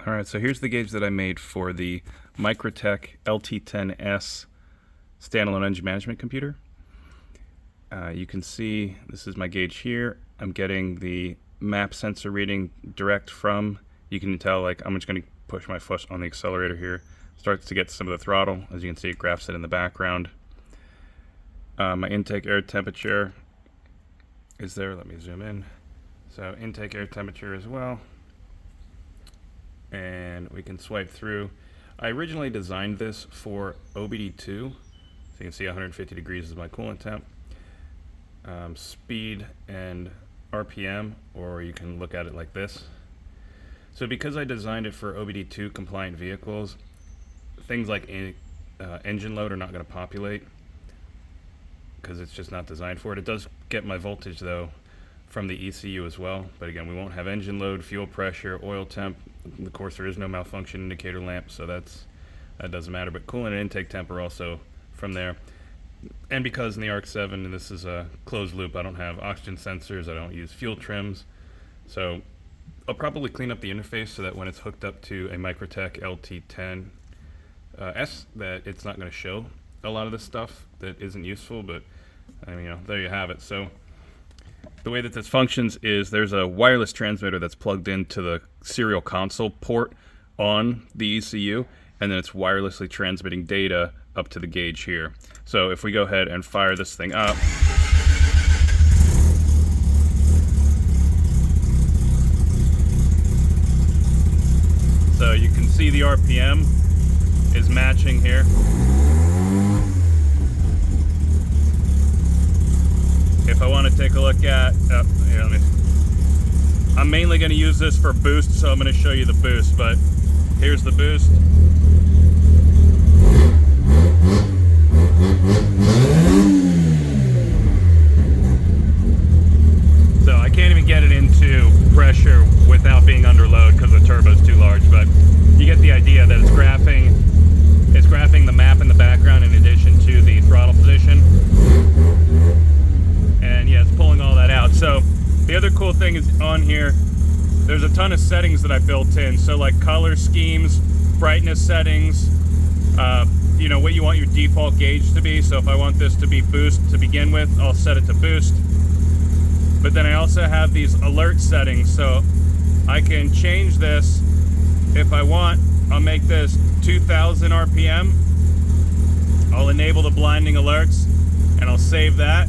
Alright, so here's the gauge that I made for the Microtech LT-10s standalone engine management computer. You can see this is my gauge here. I'm getting the map sensor reading direct from, you can tell, like, I'm just going to push my foot on the accelerator here. Starts to get some of the throttle. As you can see, it graphs it in the background. My intake air temperature is there. Let me zoom in. So intake air temperature as well. And we can swipe through. I originally designed this for OBD2, so you can see 150 degrees is my coolant temp. Speed and RPM, or you can look at it like this. So because I designed it for OBD2 compliant vehicles, things like engine load are not going to populate because it's just not designed for it. It does get my voltage though from the ECU as well, but again, we won't have engine load, fuel pressure, oil temp. Of course, there is no malfunction indicator lamp, so that doesn't matter. But coolant and intake temp are also from there. And because in the RX7, and this is a closed loop, I don't have oxygen sensors, I don't use fuel trims, so I'll probably clean up the interface so that when it's hooked up to a Microtech LT-10s, that it's not going to show a lot of this stuff that isn't useful. But I mean, there you have it. So the way that this functions is there's a wireless transmitter that's plugged into the serial console port on the ECU, and then it's wirelessly transmitting data up to the gauge here. So if we go ahead and fire this thing up, so you can see the RPM is matching here. If I want to take a look at, here, I'm mainly going to use this for boost, so I'm going to show you the boost, but here's the boost. So I can't even get it into pressure without being under load because the turbo's too large, but you get the idea that it's graphing the map in the background in addition to the throttle position. And yeah, it's pulling all that out. So the other cool thing is on here, there's a ton of settings that I built in. So like color schemes, brightness settings, you know, what you want your default gauge to be. So if I want this to be boost to begin with, I'll set it to boost. But then I also have these alert settings. So I can change this if I want. I'll make this 2000 RPM. I'll enable the blinding alerts and I'll save that.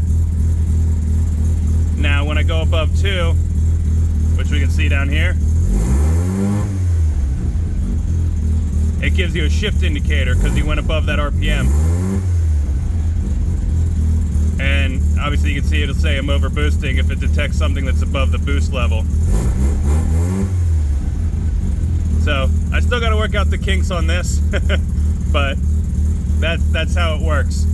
Now when I go above 2, which we can see down here, it gives you a shift indicator because you went above that RPM. And obviously you can see it'll say I'm over boosting if it detects something that's above the boost level. So I still got to work out the kinks on this, but that's how it works.